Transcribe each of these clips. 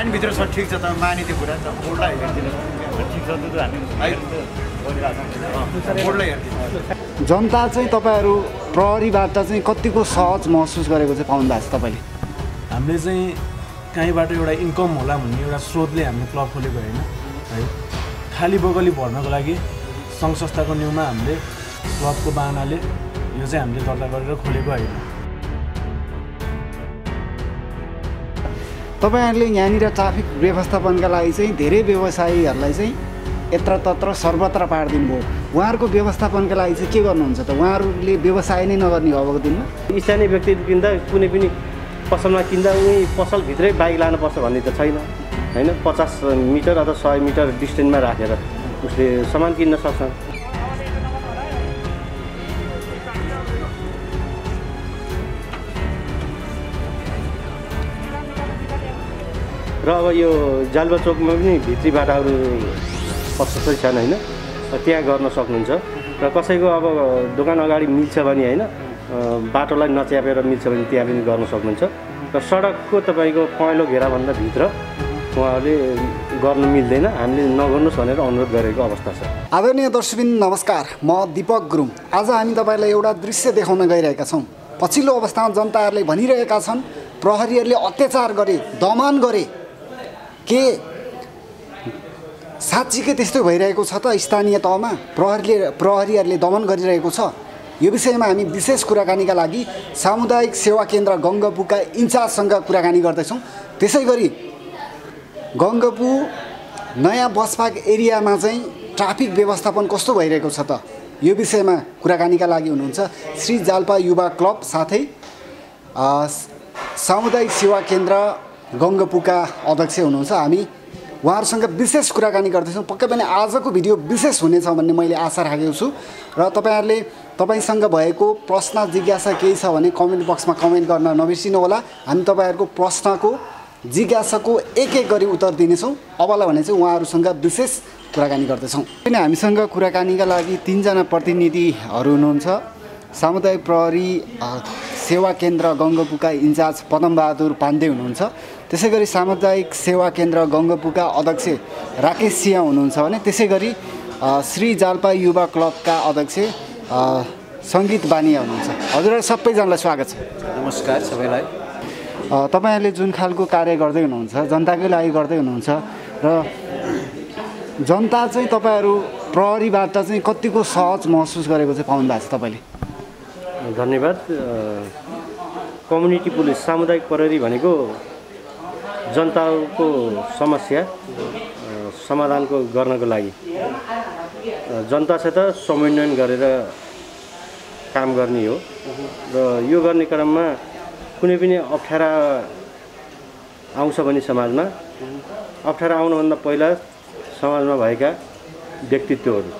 लाइनभित्र छ ठिक छ त माने त्यो कुरा बोर्डलाई हेरिदिनुहोस् ठिक छ त्यो हामी बोर्डलाई हेरिदिनुहोस्। जनता चाहिँ तपाईँहरू प्रहरीबाट चाहिँ कतिको सहज महसुस गरेको चाहिँ पाउनु भएको छ तपाईँले? हामीले चाहिँ कहीँबाट एउटा इन्कम होला भन्ने एउटा स्रोतले हामीले क्लब खोलेको होइन है। खाली बगली भर्नको लागि सङ्घ संस्थाको न्युमा हामीले क्लबको बाहनाले यो चाहिँ हामीले दर्ता गरेर खोलेको होइन। तपाईँहरूले यहाँनिर ट्राफिक व्यवस्थापनका लागि चाहिँ धेरै व्यवसायीहरूलाई चाहिँ यत्रतत्र सर्वत्र पारिदिनु भयो। उहाँहरूको व्यवस्थापनका लागि चाहिँ के गर्नुहुन्छ त? उहाँहरूले व्यवसाय नै नगर्ने हो अबको दिनमा? स्थानीय व्यक्तिले किन्दा कुनै पनि पसलमा किन्दा उही पसलभित्रै बाइक लानुपर्छ भन्ने त छैन होइन। 50 मिटर अथवा 100 मिटर डिस्टेन्समा राखेर उसले सामान किन्न सक्छ। र अब यो जालबा चोकमा पनि भित्री बाटाहरू पसलै छन् होइन, त्यहाँ गर्न सक्नुहुन्छ। र कसैको अब दोकान अगाडि मिल्छ भने होइन, बाटोलाई नच्यापेर मिल्छ भने त्यहाँ पनि गर्न सक्नुहुन्छ। र सडकको तपाईँको पहेँलो घेराभन्दा भित्र उहाँहरूले गर्न मिल्दैन, हामीले नगर्नुहोस् भनेर अनुरोध गरेको अवस्था छ। आदरणीय दर्शकबिन नमस्कार, म दीपक गुरुङ। आज हामी तपाईँलाई एउटा दृश्य देखाउन गइरहेका छौँ। पछिल्लो अवस्थामा जनताहरूले भनिरहेका छन् प्रहरीहरूले अत्याचार गरे, दमन गरे। के साँच्चीकै त्यस्तो भइरहेको छ त? स्थानीय तहमा प्रहरीहरूले दमन गरिरहेको छ? यो विषयमा हामी विशेष कुराकानीका लागि सामुदायिक सेवा केन्द्र गङ्गपुका इन्चार्जसँग कुराकानी गर्दैछौँ। त्यसै गरी गङ्गपु नयाँ बस पार्क एरियामा चाहिँ ट्राफिक व्यवस्थापन कस्तो भइरहेको छ त? यो विषयमा कुराकानीका लागि हुनुहुन्छ श्री जाल्पा युवा क्लब साथै सामुदायिक सेवा केन्द्र गङ्गपुका अध्यक्ष हुनुहुन्छ। हामी उहाँहरूसँग विशेष कुराकानी गर्दैछौँ। पक्कै पनि आजको भिडियो विशेष हुनेछ भन्ने मैले आशा राखेको छु। र तपाईँसँग भएको प्रश्न जिज्ञासा केही छ भने कमेन्ट बक्समा कमेन्ट गर्न नबिर्सिनु होला। हामी तपाईँहरूको प्रश्नको जिज्ञासाको एक एक गरी उत्तर दिनेछौँ। अबलाई भने चाहिँ उहाँहरूसँग विशेष कुराकानी गर्दैछौँ। किन हामीसँग कुराकानीका लागि 3 जना प्रतिनिधिहरू हुनुहुन्छ। सामुदायिक प्रहरी सेवा केन्द्र गङ्गपुका इन्चार्ज पदमबहादुर पाण्डे हुनुहुन्छ। त्यसै गरी सामुदायिक सेवा केन्द्र गङ्गपुका अध्यक्ष राकेश सिंह हुनुहुन्छ भने त्यसै गरी श्री जाल्पा युवा क्लबका अध्यक्ष सङ्गीत बानिया हुनुहुन्छ। हजुरहरू सबैजनालाई स्वागत छ। नमस्कार सबैलाई। तपाईँहरूले जुन खालको कार्य गर्दै हुनुहुन्छ जनताकै लागि गर्दै हुनुहुन्छ र जनता चाहिँ तपाईँहरू प्रहरीबाट चाहिँ कतिको सहज महसुस गरेको चाहिँ पाउनु भएको छ तपाईँले? धन्यवाद। कम्युनिटी पुलिस सामुदायिक प्रहरी भनेको जनताको समस्या समाधानको गर्नको लागि जनतासित समन्वयन गरेर काम गर्ने हो। र यो गर्ने क्रममा कुनै पनि अप्ठ्यारा आउँछ भने समाजमा अप्ठ्यारा आउनुभन्दा पहिला समाजमा भएका व्यक्तित्वहरू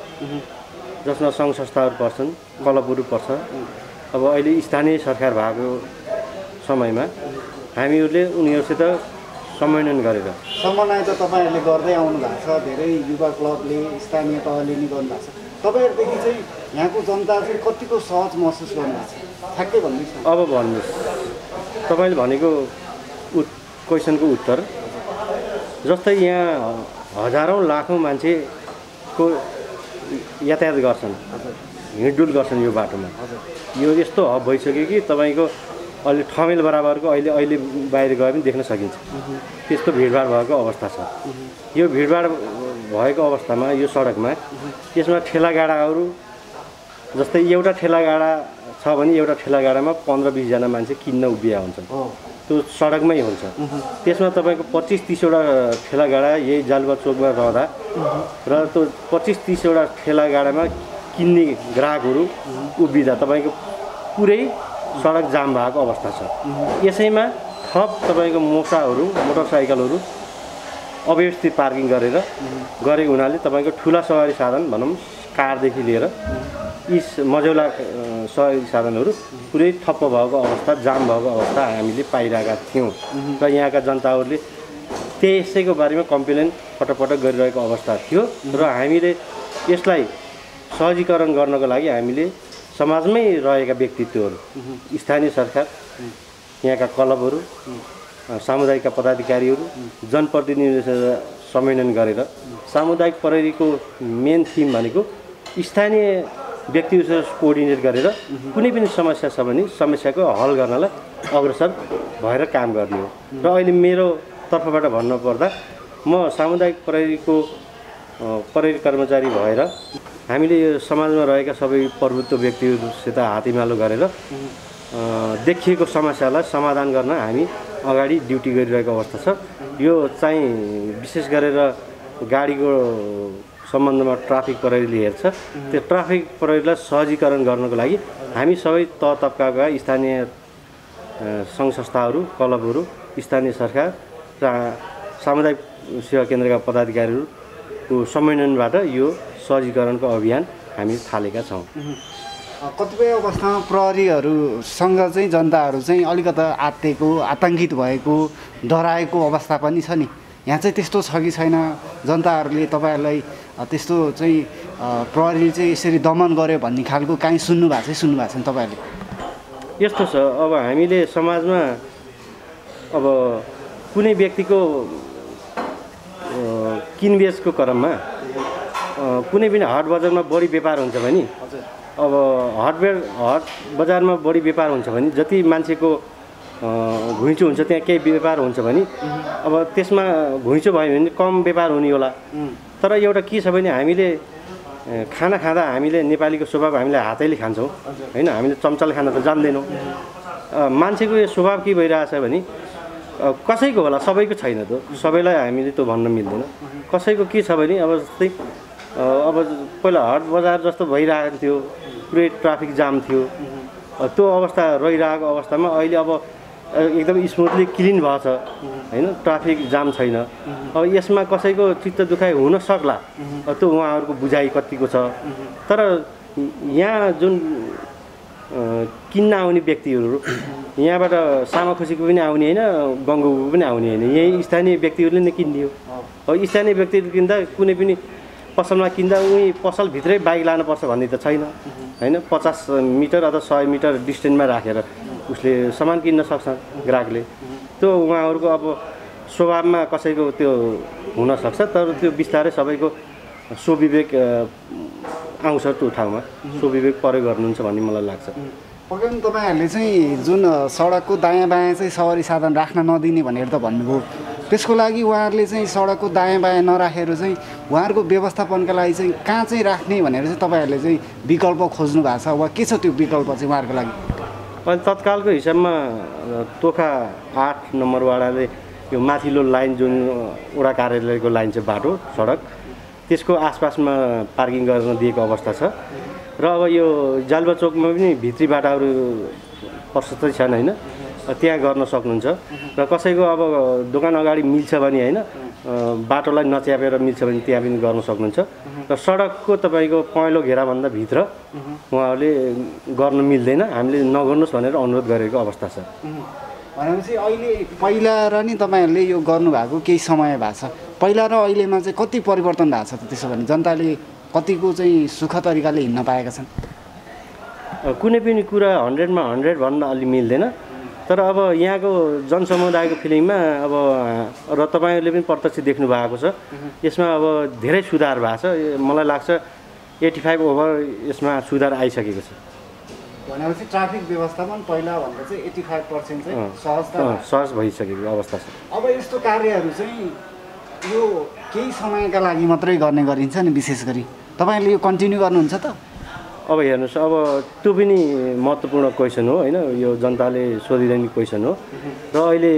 जसमा सङ्घ संस्थाहरू पर्छन्, क्लबहरू पर्छ। अब अहिले स्थानीय सरकार भएको समयमा हामीहरूले उनीहरूसित समन्वयन गरेर समन्वय त तपाईँहरूले गर्दै आउनु भएको छ। धेरै युवा क्लबले स्थानीय तहले नि गर्नु भएको छ। तपाईँहरूदेखि चाहिँ यहाँको जनता चाहिँ कतिको सहज महसुस गर्नुभएको छ ठ्याक्कै भन्नुहोस्। अब भन्नुहोस्, तपाईँले भनेको क्वेसनको उत्तर जस्तै यहाँ हजारौँ लाखौँ मान्छेको यातायात गर्छन्, हिँडडुल गर्छन् यो बाटोमा। यो यस्तो हब भइसक्यो कि तपाईँको अहिले ठमेल बराबरको अहिले बाहिर गए पनि देख्न सकिन्छ। त्यस्तो भिडभाड भएको अवस्था छ। यो भिडभाड भएको अवस्थामा यो सडकमा यसमा ठेलागाडाहरू जस्तै एउटा ठेलागाडा छ भने एउटा ठेलागाडामा 15-20 जना मान्छे किन्न उभिया हुन्छन्। त्यो सडकमै हुन्छ। त्यसमा तपाईँको 25-30 वटा ठेलागाडा यही जालबा चोकमा रहँदा र त्यो 25-30 वटा ठेलागाडामा किन्ने ग्राहकहरू उभिँदा तपाईँको पुरै सडक जाम भएको अवस्था छ। यसैमा थप तपाईँको मोटरसाइकलहरू अव्यवस्थित पार्किङ गरेको हुनाले तपाईँको ठुला सवारी साधन भनौँ कारदेखि लिएर यी मझौला सवारी साधनहरू पुरै ठप्प भएको अवस्था, जाम भएको अवस्था हामीले पाइरहेका थियौँ। र यहाँका जनताहरूले त्यसैको बारेमा कम्प्लेन पटक गरिरहेको अवस्था थियो। र हामीले यसलाई सहजीकरण गर्नको लागि हामीले समाजमै रहेका व्यक्तित्वहरू, स्थानीय सरकार, यहाँका क्लबहरू, सामुदायिकका पदाधिकारीहरू जनप्रतिनिधिसँग समन्वयन गरेर सामुदायिक प्रहरीको मेन थिम भनेको स्थानीय व्यक्तिहरूसँग कोअर्डिनेट गरेर कुनै पनि समस्या छ भने समस्याको हल गर्नलाई अग्रसर भएर काम गर्ने हो। र अहिले मेरो तर्फबाट भन्नुपर्दा म सामुदायिक प्रहरीको प्रहरी कर्मचारी भएर हामीले यो समाजमा रहेका सबै प्रभुत्व व्यक्तिहरूसित हातेमालो गरेर देखिएको समस्यालाई समाधान गर्न हामी अगाडि ड्युटी गरिरहेको अवस्था छ। यो चाहिँ विशेष गरेर गाडीको सम्बन्धमा ट्राफिक प्रहरीले हेर्छ, त्यो ट्राफिक प्रहरीलाई सहजीकरण गर्नको लागि हामी सबै तह तब्काका स्थानीय सङ्घ संस्थाहरू, क्लबहरू, स्थानीय सरकार र सामुदायिक सेवा केन्द्रका पदाधिकारीहरूको समन्वयबाट यो सहजीकरणको अभियान हामी थालेका छौँ। कतिपय अवस्थामा प्रहरीहरूसँग चाहिँ जनताहरू चाहिँ अलिकता आत्तिएको, आतङ्कित भएको, डराएको अवस्था पनि छ नि। यहाँ चाहिँ त्यस्तो छ कि छैन? जनताहरूले तपाईँहरूलाई त्यस्तो चाहिँ प्रहरीले चाहिँ यसरी दमन गर्यो भन्ने खालको काहीँ सुन्नुभएको छैन तपाईँहरूले? यस्तो छ, अब हामीले समाजमा अब कुनै व्यक्तिको किनबेचको क्रममा कुनै पनि हाट बजारमा बढी व्यापार हुन्छ भने अब हाट बजारमा बढी व्यापार हुन्छ भने जति मान्छेको घुइँचो हुन्छ त्यहाँ केही व्यापार हुन्छ भने अब त्यसमा घुइँचो भयो भने कम व्यापार हुने होला। तर एउटा के छ भने हामीले खाना खाँदा हामीले नेपालीको स्वभाव हामीले हातैले खान्छौँ होइन, हामीले चम्चाले खान त जान्दैनौँ। मान्छेको यो स्वभाव के भइरहेछ भने कसैको होला, सबैको छैन त, सबैलाई हामीले त्यो भन्न मिल्दैन। कसैको के छ भने अब जस्तै अब पहिला हाट बजार जस्तो भइरहेको थियो, पुरै ट्राफिक जाम थियो, त्यो अवस्था रहिरहेको अवस्थामा अहिले अब एकदम स्मुथली क्लिन भएको छ होइन, ट्राफिक जाम छैन। अब यसमा कसैको चित्त दुखाइ हुन सक्ला, त्यो उहाँहरूको बुझाइ कतिको छ। तर यहाँ जुन किन्न आउने व्यक्तिहरू यहाँबाट सामाखुसीको पनि आउने होइन, गङ्गोको पनि आउने होइन, यही स्थानीय व्यक्तिहरूले नै किनिदियो। अब स्थानीय व्यक्तिहरू किन्दा कुनै पनि पसलमा किन्दा उही पसलभित्रै बाइक लानुपर्छ भन्ने त छैन होइन। 50 मिटर अथवा 100 मिटर डिस्टेन्समा राखेर उसले सामान किन्न सक्छ ग्राहकले। त्यो उहाँहरूको अब स्वभावमा कसैको त्यो हुनसक्छ, तर त्यो बिस्तारै सबैको स्वविवेक आउँछ त्यो ठाउँमा, स्वविवेक प्रयोग गर्नुहुन्छ भन्ने मलाई लाग्छ। पक्कै पनि तपाईँहरूले चाहिँ जुन सडकको दायाँ बायाँ चाहिँ सवारी साधन राख्न नदिने भनेर त भन्नुभयो, त्यसको लागि उहाँहरूले चाहिँ सडकको दायाँ बायाँ नराखेर चाहिँ उहाँहरूको व्यवस्थापनका लागि चाहिँ कहाँ चाहिँ राख्ने भनेर चाहिँ तपाईँहरूले चाहिँ विकल्प खोज्नु भएको छ वा के छ त्यो विकल्प चाहिँ उहाँहरूको लागि? अहिले तत्कालको हिसाबमा तोखा 8 नम्बर वाडाले यो माथिल्लो लाइन जुन वडा कार्यालयको लाइन चाहिँ बाटो सडक त्यसको आसपासमा पार्किङ गर्न दिएको अवस्था छ। र अब यो जालबा चोकमा पनि भित्री बाटाहरू प्रशस्तै छन् होइन, त्यहाँ गर्न सक्नुहुन्छ। र कसैको अब दोकान अगाडि मिल्छ भने होइन, बाटोलाई नच्यापेर मिल्छ भने त्यहाँ पनि गर्न सक्नुहुन्छ। र सडकको तपाईँको पहेँलो घेराभन्दा भित्र उहाँहरूले गर्न मिल्दैन, हामीले नगर्नुहोस् भनेर अनुरोध गरेको अवस्था छ। भनेपछि अहिले पहिला र नि तपाईँहरूले यो गर्नुभएको केही समय भएको छ, पहिला र अहिलेमा चाहिँ कति परिवर्तन भएको छ त? त्यसो भने जनताले कतिको चाहिँ सुख तरिकाले हिँड्न पाएका छन्? कुनै पनि कुरा 100मा 100 भन्न अलि मिल्दैन, तर अब यहाँको जनसमुदायको फिलिङमा अब र तपाईँहरूले पनि प्रत्यक्ष देख्नु भएको छ, यसमा अब धेरै सुधार भएको छ। मलाई लाग्छ 85 ओभर यसमा सुधार आइसकेको छ। भनेपछि ट्राफिक व्यवस्थापन पहिलाभन्दा चाहिँ 85% चाहिँ सहज भइसकेको अवस्था छ। अब यस्तो कार्यहरू चाहिँ यो केही समयका लागि मात्रै गर्ने गरिन्छ नि, विशेष गरी तपाईँहरूले यो कन्टिन्यू गर्नुहुन्छ त? अब हेर्नुहोस्, अब त्यो पनि महत्त्वपूर्ण क्वेसन हो होइन, यो जनताले सोधिरहने क्वेसन हो। र अहिले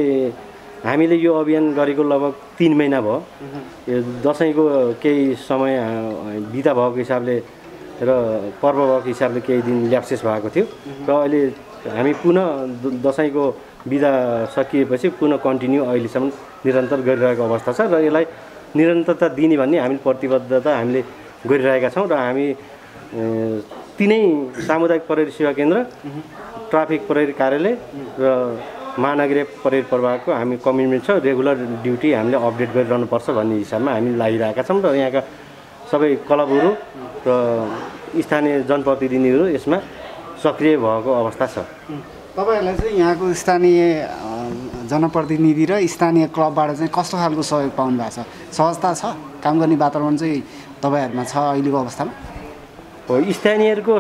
हामीले यो अभियान गरेको लगभग 3 महिना भयो। यो दसैँको केही समय बिदा भएको हिसाबले र पर्व भएको हिसाबले केही दिन ल्याप्सेस भएको थियो, र अहिले हामी पुनः दसैँको बिदा सकिएपछि पुनः कन्टिन्यू अहिलेसम्म निरन्तर गरिरहेको अवस्था छ। र यसलाई निरन्तरता दिने भन्ने हामीले प्रतिबद्धता हामीले गरिरहेका छौँ। र हामी तिनै सामुदायिक प्रहरी सेवा केन्द्र, ट्राफिक प्रहरी कार्यालय र महानगरीय प्रहरी प्रभागको हामी कमिटमेन्ट छ, रेगुलर ड्युटी हामीले अपडेट गरिरहनुपर्छ भन्ने हिसाबमा हामी लागिरहेका छौँ। र यहाँका सबै क्लबहरू र स्थानीय जनप्रतिनिधिहरू यसमा सक्रिय भएको अवस्था छ। तपाईँहरूलाई चाहिँ यहाँको स्थानीय जनप्रतिनिधि र स्थानीय क्लबबाट चाहिँ कस्तो खालको सहयोग पाउनु भएको छ? सहजता छ? काम गर्ने वातावरण चाहिँ तपाईँहरूमा छ अहिलेको अवस्थामा? स्थानीयहरूको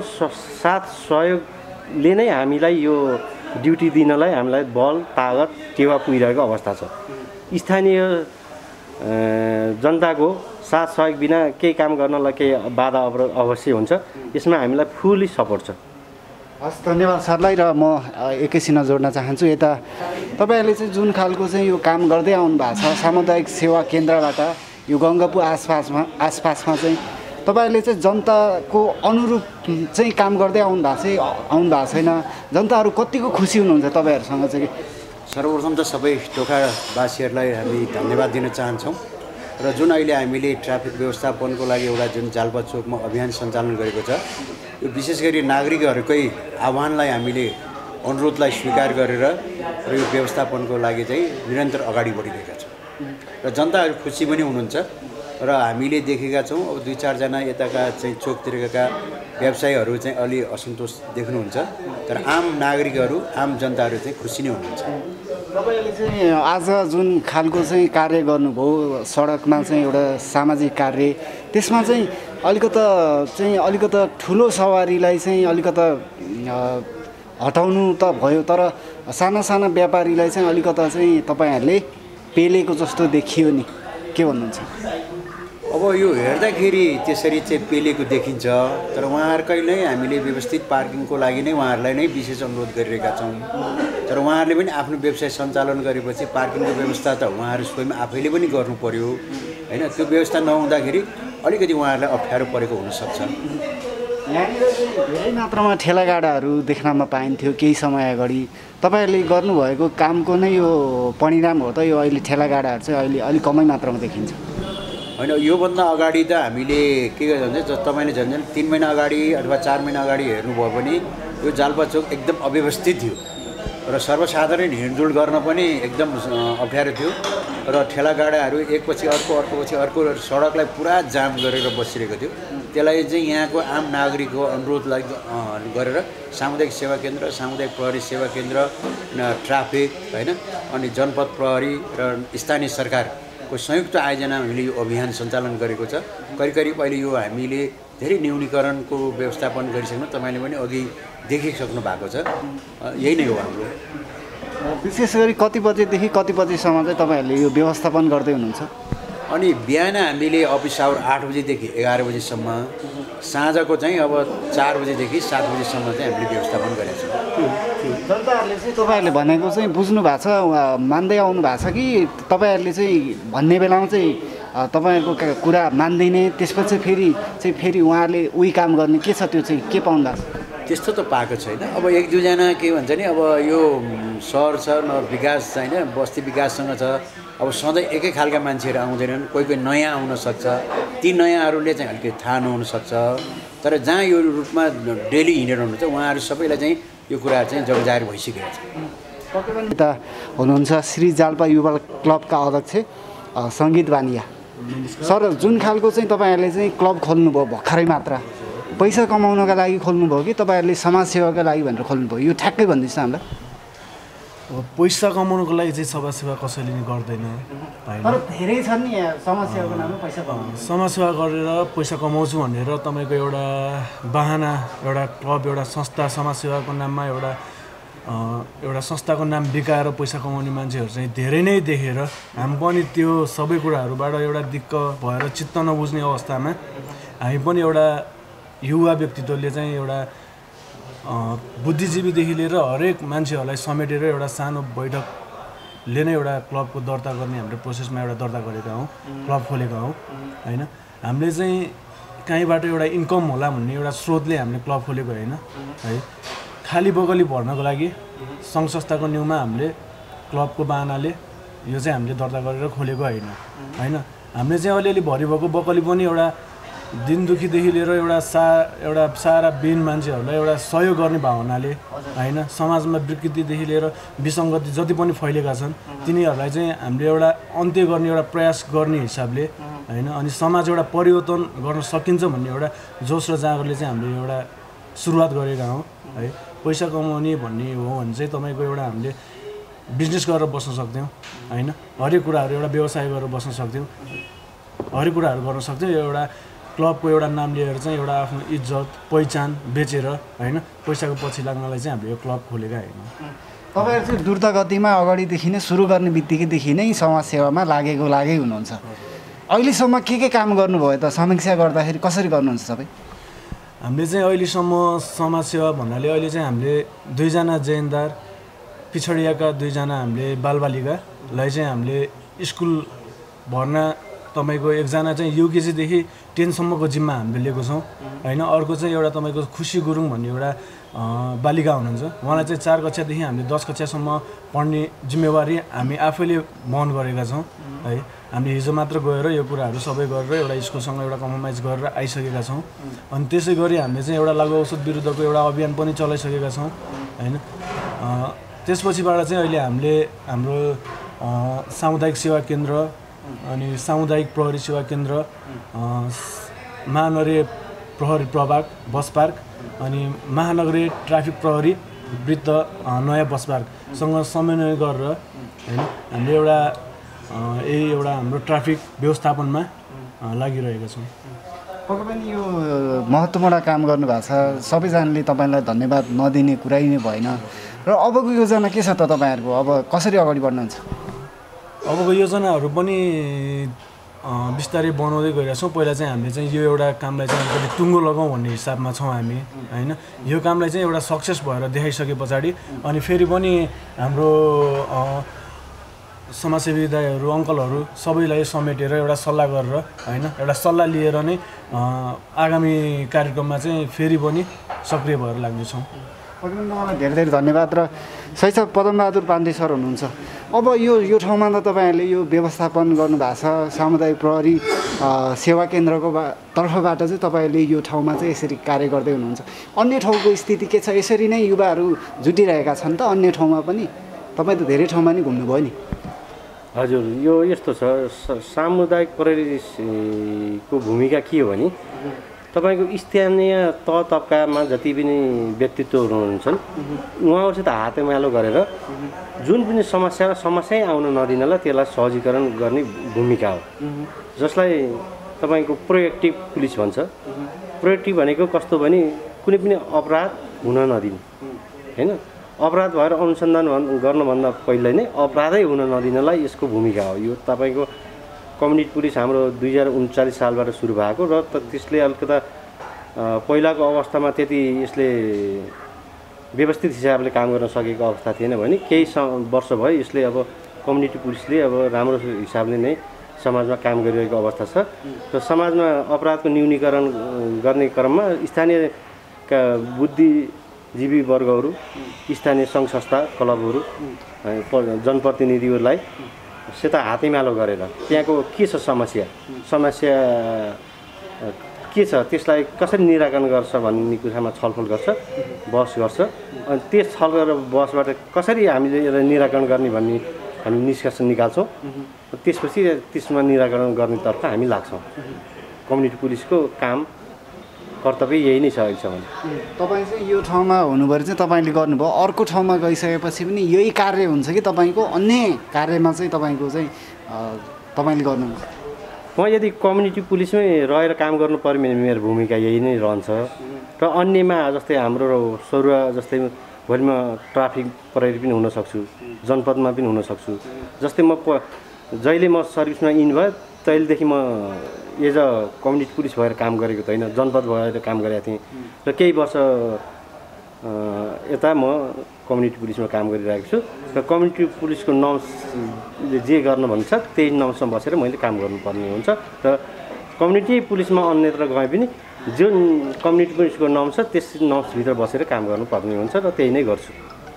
साथ सहयोगले नै हामीलाई यो ड्युटी दिनलाई हामीलाई बल तागत टेवा पुगिरहेको अवस्था छ। स्थानीय जनताको साथ सहयोग बिना केही काम गर्नलाई केही बाधा अवश्य हुन्छ। यसमा हामीलाई फुल्ली सपोर्ट छ। हस्, धन्यवाद सरलाई। र म एकैछिन जोड्न चाहन्छु, यता तपाईँहरूले चाहिँ जुन खालको चाहिँ यो काम गर्दै आउनु भएको छ सामुदायिक सेवा केन्द्रबाट यो गङ्गापु आसपासमा चाहिँ तपाईँहरूले चाहिँ जनताको अनुरूप चाहिँ काम गर्दै आउनु भएको छैन? जनताहरू कतिको खुसी हुनुहुन्छ तपाईँहरूसँग चाहिँ? सर्वप्रथम त सबै टोखावासीहरूलाई हामी धन्यवाद दिन चाहन्छौँ र जुन अहिले हामीले ट्राफिक व्यवस्थापनको लागि एउटा जुन जाल्पा चोकमा अभियान सञ्चालन गरेको छ, यो विशेष गरी नागरिकहरूकै आह्वानलाई हामीले अनुरोधलाई स्वीकार गरेर र यो व्यवस्थापनको लागि चाहिँ निरन्तर अगाडि बढिरहेका छौँ र जनताहरू खुसी पनि हुनुहुन्छ। र हामीले देखेका छौँ अब 2-4 जना यताका चाहिँ चोकतिरका व्यवसायीहरू चाहिँ अलि असन्तोष देख्नुहुन्छ, तर आम नागरिकहरू आम जनताहरू चाहिँ खुसी नै हुनुहुन्छ। तपाईँले चाहिँ आज जुन खालको चाहिँ कार्य गर्नुभयो सडकमा चाहिँ एउटा सामाजिक कार्य, त्यसमा चाहिँ अलिकता ठुलो सवारीलाई चाहिँ अलिकता हटाउनु त भयो, तर साना साना व्यापारीलाई चाहिँ अलिकता चाहिँ तपाईँहरूले पेलेको जस्तो देखियो नि, के भन्नुहुन्छ? अब यो हेर्दाखेरि त्यसरी चाहिँ पेलेको देखिन्छ, तर उहाँहरूकै नै हामीले व्यवस्थित पार्किङको लागि नै उहाँहरूलाई नै विशेष अनुरोध गरिरहेका छौँ। तर उहाँहरूले पनि आफ्नो व्यवसाय सञ्चालन गरेपछि पार्किङको व्यवस्था त उहाँहरू स्वयं आफैले पनि गर्नु पर्यो होइन। त्यो व्यवस्था नहुँदाखेरि अलिकति उहाँहरूलाई अप्ठ्यारो परेको हुनसक्छ। यहाँनिर धेरै मात्रामा ठेलागाडाहरू देख्नमा पाइन्थ्यो केही समय अगाडि। तपाईँहरूले गर्नुभएको कामको नै यो परिणाम हो त यो अहिले ठेलागाडाहरू चाहिँ अहिले अलिक कमै मात्रामा देखिन्छ? होइन, योभन्दा अगाडि त हामीले के गर्छ भने तपाईँले झन् 3 महिना अगाडि अथवा 4 महिना अगाडि हेर्नुभयो भने यो जाल्पा चोक एकदम अव्यवस्थित थियो र सर्वसाधारण हिँडडुल गर्न पनि एकदम अप्ठ्यारो थियो र ठेलागाडाहरू एकपछि अर्कोपछि अर्को सडकलाई पुरा जाम गरेर बसिरहेको थियो। त्यसलाई चाहिँ यहाँको आम नागरिकको अनुरोधलाई गरेर सामुदायिक सेवा केन्द्र, सामुदायिक प्रहरी सेवा केन्द्र, ट्राफिक होइन, अनि जनपद प्रहरी र स्थानीय सरकारको संयुक्त आयोजना हामीले यो अभियान सञ्चालन गरेको छ। करिब अहिले यो हामीले धेरै न्यूनीकरणको व्यवस्थापन गरिसक्नु, तपाईँले पनि अघि देखिसक्नु भएको छ। यही नै हो हाम्रो। विशेष गरी कति बजेदेखि कति बजेसम्म चाहिँ तपाईँहरूले यो व्यवस्थापन गर्दै हुनुहुन्छ? अनि बिहान हामीले अफिस आवर 8 बजेदेखि 11 बजेसम्म, साँझको चाहिँ अब 4 बजेदेखि 7 बजेसम्म चाहिँ हामीले व्यवस्थापन गरेका छौँ। जनताहरूले चाहिँ तपाईँहरूले भनेको चाहिँ बुझ्नु भएको छ, मान्दै आउनु भएको छ कि तपाईँहरूले चाहिँ भन्ने बेलामा चाहिँ तपाईँहरूको कुरा मान्दैन, त्यसपछि फेरि उहाँहरूले उही काम गर्ने के छ त्यो चाहिँ के पाउनु भएको छ? त्यस्तो त पाएको छैन। अब 1-2 जना के भन्छ नि, अब यो सहर छ न, विकास छैन, बस्ती विकाससँग छ। अब सधैँ एकै खालका मान्छेहरू आउँदैनन्, कोही नयाँ आउन सक्छ, ती नयाँहरूले चाहिँ अलिकति थाहा नहुनसक्छ। तर जहाँ यो रुटमा डेली हिँडेर हुनुहुन्छ उहाँहरू सबैलाई चाहिँ यो कुरा चाहिँ जगजाहेर भइसकेको छ। पक्कै पनि यता हुनुहुन्छ श्री जाल्पा युवा क्लबका अध्यक्ष सङ्गीत बानिया सर। जुन खालको चाहिँ तपाईँहरूले चाहिँ क्लब खोल्नुभयो भर्खरै मात्र, पैसा कमाउनका लागि खोल्नुभयो कि तपाईँहरूले समाजसेवाका लागि भनेर खोल्नुभयो, यो ठ्याक्कै भनिदिनुहोस् न हामीलाई। अब पैसा कमाउनुको लागि चाहिँ समाजसेवा कसैले नि गर्दैन होइन। तर धेरै छन् नि समाजसेवाको नाममा पैसा कमाउने। समाजसेवा गरेर पैसा कमाउँछु भनेर तपाईँको एउटा बाहना, एउटा क्लब, एउटा संस्था समाजसेवाको नाममा एउटा संस्थाको नाम बिकाएर पैसा कमाउने मान्छेहरू चाहिँ धेरै नै देखेर हामी पनि त्यो सबै कुराहरूबाट एउटा दिक्क भएर चित्त नबुझ्ने अवस्थामा हामी पनि एउटा युवा व्यक्तित्वले चाहिँ एउटा बुद्धिजीवीदेखि लिएर हरेक मान्छेहरूलाई समेटेर एउटा सानो बैठकले नै एउटा क्लबको दर्ता गर्ने हाम्रो प्रोसेसमा एउटा दर्ता गरेका हौँ, क्लब खोलेका हौँ होइन। हामीले चाहिँ कहीँबाट एउटा इन्कम होला भन्ने एउटा स्रोतले हामीले क्लब खोलेको होइन है। खाली बगली भर्नको लागि सङ्घ संस्थाको न्युमा हामीले क्लबको बाहनाले यो चाहिँ हामीले दर्ता गरेर खोलेको होइन। हामीले चाहिँ अलिअलि भरि भएको बकली पनि एउटा दिन दुखीदेखि लिएर एउटा सारा बिन मान्छेहरूलाई एउटा सहयोग गर्ने भावनाले होइन, समाजमा विकृतिदेखि लिएर विसङ्गति जति पनि फैलेका छन् तिनीहरूलाई चाहिँ हामीले एउटा अन्त्य गर्ने एउटा प्रयास गर्ने हिसाबले होइन, अनि समाज एउटा परिवर्तन गर्न सकिन्छ भन्ने एउटा जोस र जाँगरले चाहिँ हामीले एउटा सुरुवात गरेका हौँ है। पैसा कमाउने भन्ने हो भने चाहिँ तपाईँको एउटा हामीले बिजनेस गरेर बस्न सक्थ्यौँ होइन, हरेक कुराहरू एउटा व्यवसाय गरेर बस्न सक्थ्यौँ, हरेक कुराहरू गर्न सक्थ्यौँ। एउटा क्लबको एउटा नाम लिएर चाहिँ एउटा आफ्नो इज्जत पहिचान बेचेर होइन पैसाको पछि लाग्नलाई चाहिँ हामीले यो क्लब खोलेका होइन। तपाईँहरू चाहिँ द्रुत गतिमा अगाडिदेखि नै सुरु गर्ने बित्तिकैदेखि नै समाजसेवामा लागै हुनुहुन्छ। अहिलेसम्म के काम गर्नुभयो त? समीक्षा गर्दाखेरि कसरी गर्नुहुन्छ सबै? हामीले चाहिँ अहिलेसम्म समाजसेवा भन्नाले अहिले चाहिँ हामीले 2 जना जैनदार पिछडिएका 2 जना हामीले बालबालिकालाई चाहिँ हामीले स्कुल भर्ना तपाईँको एकजना चाहिँ युकेजीदेखि 10सम्मको जिम्मा हामीले लिएको छौँ होइन। अर्को चाहिँ एउटा तपाईँको खुसी गुरुङ भन्ने एउटा बालिका हुनुहुन्छ, उहाँलाई चाहिँ 4 कक्षादेखि हामीले 10 कक्षासम्म पढ्ने जिम्मेवारी हामी आफैले वहन गरेका छौँ है। हामीले हिजो मात्र गएर यो कुराहरू सबै गरेर एउटा स्कुलसँग एउटा कम्प्रोमाइज गरेर आइसकेका छौँ। अनि त्यसै गरी हामीले चाहिँ एउटा लागु औषध विरुद्धको एउटा अभियान पनि चलाइसकेका छौँ होइन। त्यसपछिबाट चाहिँ अहिले हामीले हाम्रो सामुदायिक सेवा केन्द्र अनि सामुदायिक प्रहरी सेवा केन्द्र, महानगरीय प्रहरी प्रभाग बस पार्क अनि महानगरीय ट्राफिक प्रहरी वृत्त नयाँ बस पार्कसँग समन्वय गरेर होइन हामीले एउटा हाम्रो ट्राफिक व्यवस्थापनमा लागिरहेका छौँ। पक्कै पनि यो महत्त्वपूर्ण काम गर्नुभएको छ। सबैजनाले तपाईँलाई धन्यवाद नदिने कुरै नै भएन। र अबको योजना के छ त तपाईँहरूको? अब कसरी अगाडि बढ्नुहुन्छ? अबको योजनाहरू पनि बिस्तारै बनाउँदै गइरहेको छौँ। पहिला चाहिँ हामीले चाहिँ यो एउटा कामलाई चाहिँ अलिकति टुङ्गो लगाउँ भन्ने हिसाबमा छौँ हामी होइन। यो कामलाई चाहिँ एउटा सक्सेस भएर देखाइसके पछाडि अनि फेरि पनि हाम्रो समाजसेवी दाइहरू अङ्कलहरू सबैलाई समेटेर एउटा सल्लाह गरेर होइन एउटा सल्लाह लिएर नै आगामी कार्यक्रममा चाहिँ फेरि पनि सक्रिय भएर लाग्नेछौँ। तपाईँलाई धेरै धेरै धन्यवाद। र सही छ, पदमबहादुर पाण्डे सर हुनुहुन्छ। अब यो ठाउँमा त तपाईँहरूले यो व्यवस्थापन गर्नुभएको छ, सामुदायिक प्रहरी सेवा केन्द्रको तर्फबाट चाहिँ तपाईँहरूले यो ठाउँमा चाहिँ यसरी कार्य गर्दै हुनुहुन्छ। अन्य ठाउँको स्थिति के छ? यसरी नै युवाहरू जुटिरहेका छन् त अन्य ठाउँमा पनि? तपाईँ त धेरै ठाउँमा नि घुम्नुभयो नि। हजुर, यो यस्तो छ, सामुदायिक प्रहरीको भूमिका के हो भने तपाईँको स्थानीय तह तब्कामा जति पनि व्यक्तित्वहरू हुन्छन् उहाँहरूसित हातेमालो गरेर जुन पनि समस्या आउन नदिनलाई त्यसलाई सहजीकरण गर्ने भूमिका हो, जसलाई तपाईँको प्रोएक्टिभ पुलिस भन्छ। प्रोएक्टिभ भनेको कस्तो भने कुनै पनि अपराध हुन नदिने होइन, अपराध भएर अनुसन्धान गर्नुभन्दा पहिला नै अपराधै हुन नदिनलाई यसको भूमिका हो। यो तपाईँको कम्युनिटी पुलिस हाम्रो 2039 सालबाट सुरु भएको र त्यसले अलिकता पहिलाको अवस्थामा त्यति यसले व्यवस्थित हिसाबले काम गर्न सकेको अवस्था थिएन भने केही वर्ष भयो यसले अब कम्युनिटी पुलिसले अब राम्रो हिसाबले नै समाजमा काम गरिरहेको अवस्था छ। र समाजमा अपराधको न्यूनीकरण गर्ने क्रममा स्थानीयका बुद्धिजीवी वर्गहरू, स्थानीय सङ्घ संस्था, क्लबहरू, जनप्रतिनिधिहरूलाई सित हातेमालो गरेर त्यहाँको के छ समस्या के छ त्यसलाई कसरी निराकरण गर्छ भन्ने कुरामा छलफल गर्छ, बहस गर्छ। अनि त्यस छलफल गरेर बहसबाट कसरी हामीले यसलाई निराकरण गर्ने भन्ने हामी निष्कर्ष निकाल्छौँ। त्यसपछि त्यसमा निराकरण गर्नेतर्फ हामी लाग्छौँ। कम्युनिटी पुलिसको काम कर्तव्य यही नै छ अहिलेसम्म। तपाईँ चाहिँ यो ठाउँमा हुनुभयो चाहिँ तपाईँले गर्नुभयो, अर्को ठाउँमा गइसकेपछि पनि यही कार्य हुन्छ कि तपाईँको अन्य कार्यमा चाहिँ तपाईँको चाहिँ तपाईँले गर्नुहुन्छ? म यदि कम्युनिटी पुलिसमै रहेर काम गर्नु पर्यो भने मेरो भूमिका यही नै रहन्छ। र अन्यमा जस्तै हाम्रो सरुवा जस्तै भोलि म ट्राफिक प्रहरी पनि हुनसक्छु, जनपदमा पनि हुनसक्छु। जस्तै जहिले म सर्भिसमा इन भयो तहिलेदेखि म एज अ कम्युनिटी पुलिस भएर काम गरेको त होइन, जनपद भएर काम गरेको थिएँ। र केही वर्ष यता म कम्युनिटी पुलिसमा काम गरिरहेको छु। र कम्युनिटी पुलिसको नर्म्सले जे गर्न भन्छ त्यही नर्म्समा बसेर मैले काम गर्नुपर्ने हुन्छ। र कम्युनिटी पुलिसमा अन्यत्र गए पनि जुन कम्युनिटी पुलिसको नर्म छ त्यस नर्म्सभित्र बसेर काम गर्नुपर्ने हुन्छ र त्यही नै गर्छु।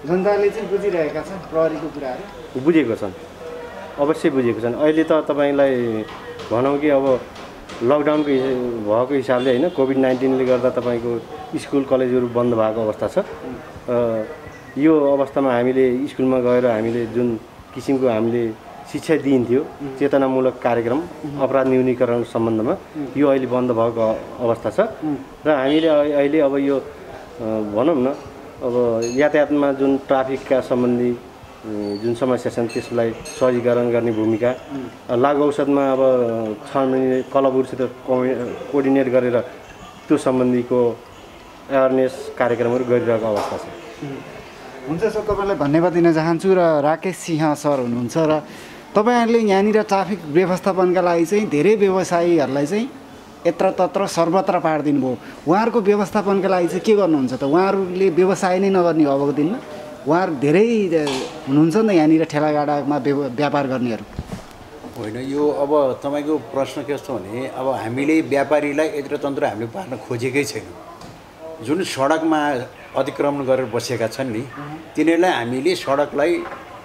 जनताले चाहिँ बुझिरहेका छन् प्रहरीको कुराहरू? बुझेको छन्, अवश्य बुझेको छन्। अहिले त तपाईँलाई भनौँ कि अब लकडाउनको भएको हिसाबले होइन, कोभिड-19ले गर्दा तपाईँको स्कुल कलेजहरू बन्द भएको अवस्था छ। यो अवस्थामा हामीले स्कुलमा गएर हामीले जुन किसिमको हामीले शिक्षा दिइन्थ्यो चेतनामूलक कार्यक्रम अपराध न्यूनीकरण सम्बन्धमा, यो अहिले बन्द भएको अवस्था छ। र हामीले अहिले अब यो भनौँ न अब यातायातमा जुन ट्राफिकका सम्बन्धी जुन समस्या छन् त्यसलाई सहजीकरण गर्ने भूमिका लागु औषधमा अब छानबिन क्लबहरूसित कोअर्डिनेट गरेर त्यो सम्बन्धीको एवेरनेस कार्यक्रमहरू गरिरहेको अवस्था छ। हुन्छ सर, तपाईँलाई धन्यवाद दिन चाहन्छु। र राकेश सिंह सर हुनुहुन्छ र तपाईँहरूले यहाँनिर ट्राफिक व्यवस्थापनका लागि चाहिँ धेरै व्यवसायीहरूलाई चाहिँ यत्रतत्र सर्वत्र पारिदिनु भयो। उहाँहरूको व्यवस्थापनका लागि चाहिँ के गर्नुहुन्छ त? उहाँहरूले व्यवसाय नै नगर्ने हो अबको दिनमा? उहाँहरू धेरै हुनुहुन्छ नि त यहाँनिर ठेलागाडामा व्यापार गर्नेहरू। होइन, यो अब तपाईँको प्रश्न कस्तो भने अब हामीले व्यापारीलाई यत्रतन्त्र हामीले पार्न खोजेकै छैन। जुन सडकमा अतिक्रमण गरेर बसेका छन् नि तिनीहरूलाई हामीले सडकलाई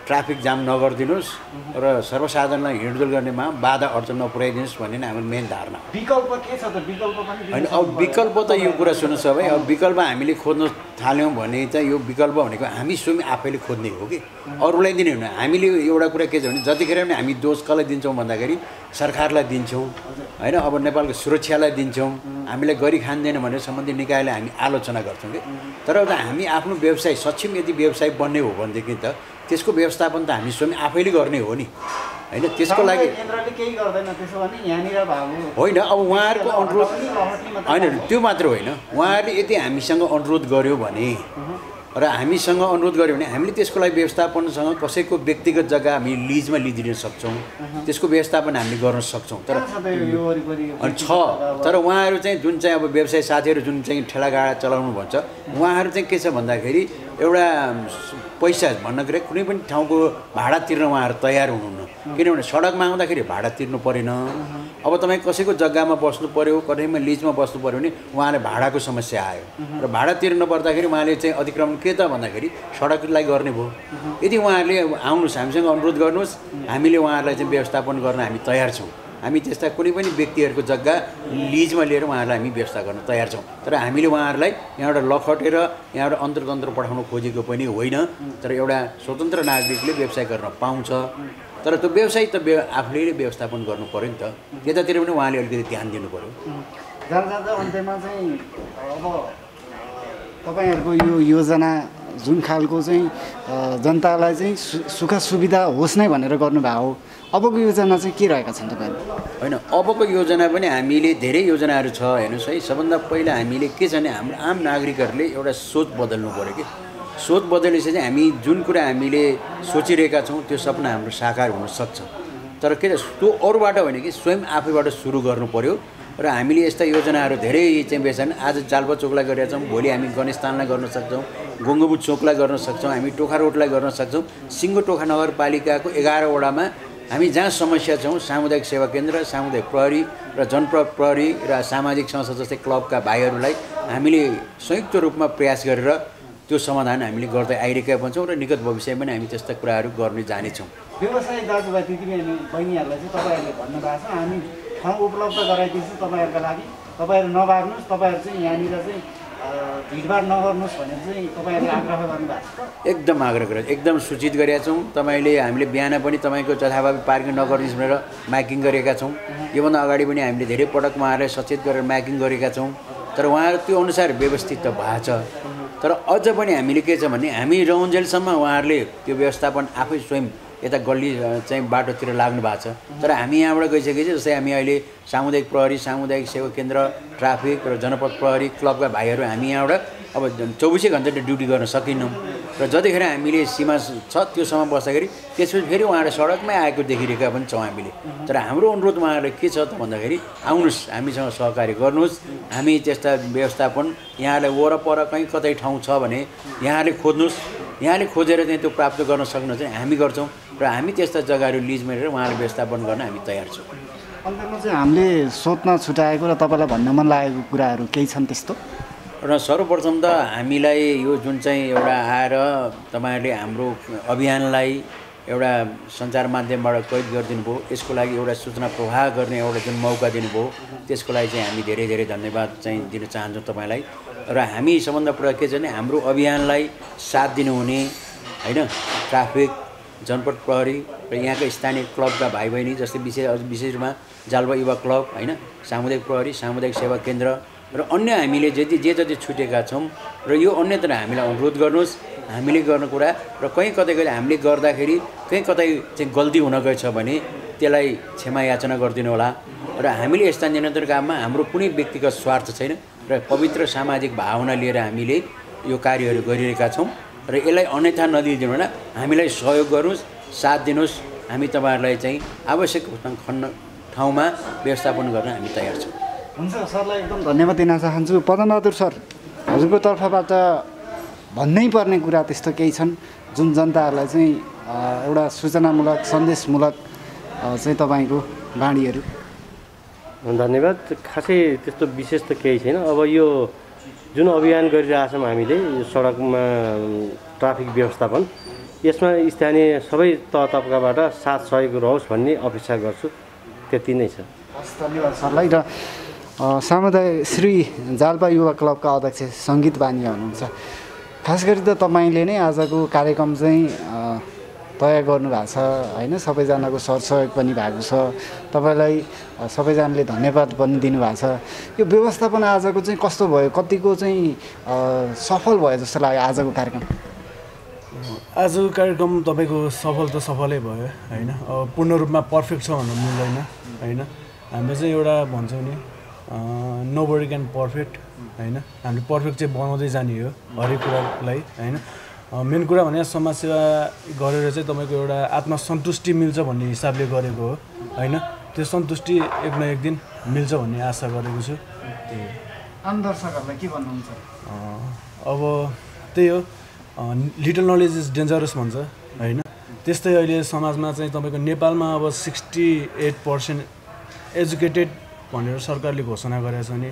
ट्राफिक जाम नगरिदिनुहोस् र सर्वसाधारणलाई हिँडडुल गर्नेमा बाधा अर्चन नपुर्याइदिनुहोस् भन्ने नै हाम्रो मेन धारणा। विकल्प के छ त? विकल्प पनि होइन, अब विकल्प त यो कुरा सुन्नुहोस् है, अब विकल्प हामीले खोज्न थाल्यौँ भने चाहिँ यो विकल्प भनेको हामी स्वयं आफैले खोज्ने हो कि अरूलाई दिने होइन। हामीले एउटा कुरा के छ भने जतिखेर पनि हामी दोष कसलाई दिन्छौँ भन्दाखेरि सरकारलाई दिन्छौँ होइन, अब नेपालको सुरक्षालाई दिन्छौँ, हामीलाई गरी खाँदैन भनेर सम्बन्धित निकायलाई हामी आलोचना गर्छौँ कि। तर एउटा हामी आफ्नो व्यवसाय सक्षम यदि व्यवसाय बन्ने हो भनेदेखि त त्यसको व्यवस्थापन त हामी स्वयं आफैले गर्ने हो नि होइन। त्यसको लागि केही गर्दैन त्यसो भने यहाँनिर होइन, अब उहाँहरूको अनुरोध होइन, त्यो मात्र होइन, उहाँहरूले यदि हामीसँग अनुरोध गर्यो भने र हामीसँग अनुरोध गर्यो भने हामीले त्यसको लागि व्यवस्थापनसँग कसैको व्यक्तिगत जग्गा हामी लिजमा लिइदिन सक्छौँ, त्यसको व्यवस्थापन हामीले गर्न सक्छौँ। तर छ, तर उहाँहरू चाहिँ जुन चाहिँ अब व्यवसाय साथीहरू जुन चाहिँ ठेलागाडा चलाउनु भन्छ उहाँहरू चाहिँ के छ भन्दाखेरि एउटा पैसा भन्दाखेरि कुनै पनि ठाउँको भाडा तिर्न उहाँहरू तयार हुनुहुन्न। किनभने सडकमा आउँदाखेरि भाडा तिर्नु परेन। अब तपाईँ कसैको जग्गामा बस्नु पऱ्यो, कतैमा लिजमा बस्नु पऱ्यो भने उहाँले भाडाको समस्या आयो र भाडा तिर्नु पर्दाखेरि उहाँले चाहिँ अतिक्रमण के त भन्दाखेरि सडकलाई गर्ने भयो। यदि उहाँहरूले आउनुहोस् हामीसँग अनुरोध गर्नुहोस्, हामीले उहाँहरूलाई चाहिँ व्यवस्थापन गर्न हामी तयार छौँ। हामी त्यस्ता कुनै पनि व्यक्तिहरूको जग्गा लिजमा लिएर उहाँहरूलाई हामी व्यवस्था गर्न तयार छौँ। तर हामीले उहाँहरूलाई यहाँबाट लखटेर यहाँबाट अन्तर्तन्त्र पठाउन खोजेको पनि होइन। तर एउटा स्वतन्त्र नागरिकले व्यवसाय गर्न पाउँछ, तर त्यो व्यवसाय त आफूले व्यवस्थापन गर्नु पऱ्यो नि त। त्यतातिर पनि उहाँले अलिकति ध्यान दिनु पऱ्यो। जाँदा अन्त्यमा चाहिँ अब तपाईँहरूको यो योजना जुन खालको चाहिँ जनतालाई चाहिँ सुख सुविधा होस् नै भनेर गर्नुभएको हो, अबको योजना चाहिँ के रहेका छन् तपाईँहरू? होइन, अबको योजना पनि हामीले धेरै योजनाहरू छ हेर्नुहोस् है। सबभन्दा पहिला हामीले के छ भने हाम्रो आम नागरिकहरूले एउटा सोच बदल्नु पऱ्यो कि सोच बदलेपछि चाहिँ हामी जुन कुरा हामीले सोचिरहेका छौँ त्यो सपना हाम्रो साकार हुनसक्छ। तर के त्यो अरूबाट होइन कि स्वयं आफैबाट सुरु गर्नु पऱ्यो। र हामीले यस्ता योजनाहरू धेरै चाहिँ बेछन्। आज जाल्पा चोकलाई गरेका छौँ, भोलि हामी गणेशस्थानलाई गर्न सक्छौँ, गङ्गबु चोकलाई गर्न सक्छौँ, हामी टोखा रोडलाई गर्न सक्छौँ। सिङ्गो टोखा नगरपालिकाको 11 वडामा हामी जहाँ समस्या छौँ सामुदायिक सेवा केन्द्र, सामुदायिक प्रहरी र जनप्रहरी र सामाजिक संस्था जस्तै क्लबका भाइहरूलाई हामीले संयुक्त रूपमा प्रयास गरेर त्यो समाधान हामीले गर्दै आइरहेका छौँ र निकट भविष्यमा पनि हामी त्यस्ता कुराहरू गर्ने जानेछौँ। व्यवसायी दाजुभाइ दिदीबहिनी बहिनीहरूलाई चाहिँ तपाईँहरूले भन्नुभएको छ हामी ठाउँ उपलब्ध गराइदिन्छौँ तपाईँहरूका लागि, तपाईँहरू नभाग्नुहोस्, तपाईँहरू चाहिँ यहाँनिर चाहिँ भिडभाड नगर्नुहोस् भनेर चाहिँ तपाईँहरूले आग्रह गर्नुभएको छ। एकदम आग्रह गरेर एकदम सूचित गरेका छौँ। हामीले बिहान पनि तपाईँको जथाभावी पार्किङ नगर्नुहोस् भनेर माइकिङ गरेका छौँ। योभन्दा अगाडि पनि हामीले धेरै पटक उहाँहरूलाई सचेत गरेर माइकिङ गरेका छौँ। तर उहाँहरू त्यो अनुसार व्यवस्थित त भएको छ। तर अझ पनि हामीले के छ भने हामी रहन्जेलसम्म उहाँहरूले त्यो व्यवस्थापन आफै स्वयं यता गल्ली चाहिँ बाटोतिर लाग्नु भएको छ। तर हामी यहाँबाट गइसकेपछि जस्तै हामी अहिले सामुदायिक प्रहरी, सामुदायिक सेवा केन्द्र, ट्राफिक र जनपद प्रहरी क्लबका भाइहरू हामी यहाँबाट अब 24 घन्टा ड्युटी गर्न सकिनौँ। र जतिखेर हामीले सीमा छ त्योसम्म बस्दाखेरि त्यसपछि फेरि उहाँहरू सडकमै आएको देखिरहेका पनि छौँ हामीले। तर हाम्रो अनुरोध उहाँहरूलाई के छ त भन्दाखेरि आउनुहोस्, हामीसँग सहकार्य गर्नुहोस्। हामी त्यस्ता व्यवस्थापन यहाँलाई वरपर कहीँ कतै ठाउँ छ भने यहाँले खोज्नुहोस्, यहाँले खोजेर चाहिँ त्यो प्राप्त गर्न सक्नु चाहिँ हामी गर्छौँ। र हामी त्यस्ता जग्गाहरू लिजमा लिएर उहाँले व्यवस्थापन गर्न हामी तयार छौँ। अन्तमा चाहिँ हामीले सोध्न छुट्याएको र तपाईँलाई भन्न मन लागेको कुराहरू केही छन् त्यस्तो? र सर्वप्रथम त हामीलाई यो जुन चाहिँ एउटा आएर तपाईँहरूले हाम्रो अभियानलाई एउटा सञ्चार माध्यमबाट कैद गरिदिनु भयो, यसको लागि एउटा सूचना प्रवाह गर्ने एउटा जुन मौका दिनुभयो त्यसको लागि चाहिँ हामी धेरै धेरै धन्यवाद चाहिँ दिन चाहन्छौँ तपाईँलाई। र हामी सबभन्दा पुरा के छ भने हाम्रो अभियानलाई साथ दिनुहुने होइन ट्राफिक, जनपद प्रहरी र यहाँका स्थानीय क्लबका भाइ बहिनी जस्तै विशेषमा जाल्पा युवा क्लब होइन, सामुदायिक प्रहरी, सामुदायिक सेवा केन्द्र र अन्य हामीले जति छुटेका छौँ र यो अन्यत्र हामीलाई अनुरोध गर्नुहोस्, हामीले गर्ने कुरा र कहीँ कतै हामीले गर्दाखेरि कहीँ कतै चाहिँ गल्ती हुन गएछ भने त्यसलाई क्षमा याचना गरिदिनु होला। र हामीले यस्ता निरन्तर काममा हाम्रो कुनै व्यक्तिगत स्वार्थ छैन र पवित्र सामाजिक भावना लिएर हामीले यो कार्यहरू गरिरहेका छौँ र यसलाई अन्यथा नदिइदिनु होला। हामीलाई सहयोग गर्नुहोस्, साथ दिनुहोस्। हामी तपाईँहरूलाई चाहिँ आवश्यक ठाउँमा व्यवस्थापन गर्न हामी तयार छौँ। हुन्छ, सरलाई एकदम धन्यवाद दिन चाहन्छु। पदमबहादुर सर, हजुरको तर्फबाट भन्नै पर्ने कुरा त्यस्तो केही छन् जुन जनताहरूलाई चाहिँ एउटा सूचनामूलक सन्देशमूलक चाहिँ तपाईँको बाणीहरू? धन्यवाद। खासै त्यस्तो विशेष त केही छैन। अब यो जुन अभियान गरिरहेछौँ हामीले यो सडकमा ट्राफिक व्यवस्थापन, यसमा स्थानीय सबै तह तबकाबाट साथ सहयोग रहोस् भन्ने अपेक्षा गर्छु। त्यति नै छ। हस्, धन्यवाद सरलाई। र सामुदायिक श्री जालपा युवा क्लबका अध्यक्ष सङ्गीत बानिया हुनुहुन्छ। खास गरी त तपाईँले नै आजको कार्यक्रम चाहिँ तयार गर्नुभएको छ होइन, सबैजनाको सरसहयोग पनि भएको छ, तपाईँलाई सबैजनाले धन्यवाद पनि दिनुभएको छ। यो व्यवस्थापन आजको चाहिँ कस्तो भयो, कतिको चाहिँ सफल भयो जस्तो लाग्यो आजको कार्यक्रम? आजको कार्यक्रम तपाईँको सफल त सफलै भयो होइन। पूर्ण रूपमा पर्फेक्ट छ भन्नु मिल्दैन होइन। हामीले चाहिँ एउटा भन्छौँ नि नोबडी क्यान पर्फेक्ट होइन। हामीले पर्फेक्ट चाहिँ बनाउँदै जाने हो हरेक कुरालाई होइन। मेन कुरा भने समाजसेवा गरेर चाहिँ तपाईँको एउटा आत्मसन्तुष्टि मिल्छ भन्ने हिसाबले गरेको हो होइन। त्यो सन्तुष्टि एक न एक दिन मिल्छ भन्ने आशा गरेको छु। आम दर्शकहरूलाई के भन्नुहुन्छ? अब त्यही हो, लिटल नलेज इज डेन्जरस भन्छ होइन। त्यस्तै अहिले समाजमा चाहिँ तपाईँको नेपालमा अब 68% एजुकेटेड भनेर सरकारले घोषणा गरेको छ नि,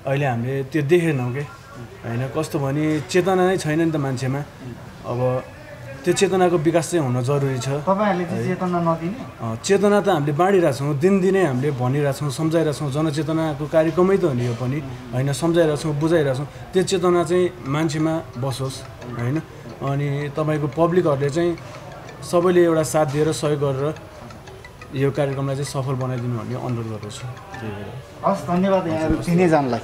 अहिले हामीले त्यो देखेनौँ कि होइन। कस्तो भने चेतना नै छैन नि त मान्छेमा। अब त्यो चेतनाको विकास चाहिँ हुन जरुरी छ। तपाईँहरूले चाहिँ चेतना नदिने? चेतना त हामीले बाँडिरहेछौँ, दिनदिनै हामीले भनिरहेछौँ, सम्झाइरहेछौँ। जनचेतनाको कार्यक्रमै त हो नि यो पनि होइन। सम्झाइरहेछौँ, बुझाइरहेछौँ। त्यो चेतना चाहिँ मान्छेमा बसोस् होइन। अनि तपाईँको पब्लिकहरूले चाहिँ सबैले एउटा साथ दिएर सहयोग गरेर यो कार्यक्रमलाई चाहिँ सफल बनाइदिनु भन्ने अनुरोध गर्दछु। हस्, धन्यवाद यहाँहरू तिनैजनालाई।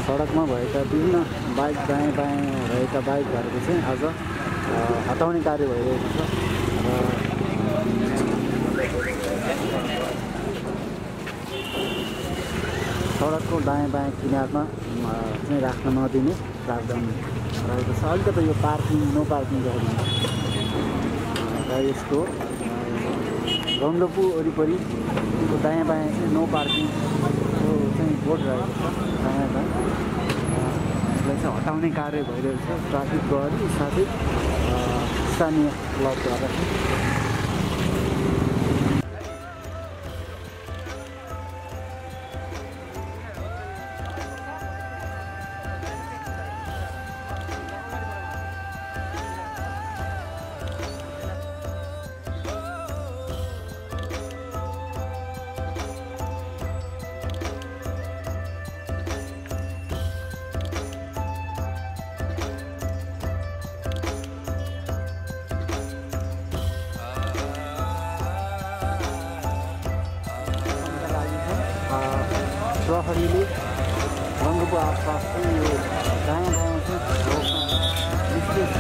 सडकमा भएका विभिन्न बाइक दायाँ बायाँ रहेका बाइकहरूको चाहिँ आज हटाउने कार्य भइरहेको छ र सडकको दायाँ बायाँ किनारमा चाहिँ राख्न नदिने प्रावधान रहेको छ। अलिकति यो पार्किङ नो पार्किङ रहेको र यसको गङ्गपु वरिपरि दायाँ बायाँ चाहिँ नो पार्किङको चाहिँ बोर्ड रहेको छ दायाँ बायाँ। यसलाई चाहिँ हटाउने कार्य भइरहेको छ ट्राफिक प्रहरी साथै स्थानीय क्लबद्वारा। प्रहरीले रङ्गको आसपास चाहिँ यो दायाँ बायाँ चाहिँ विशेष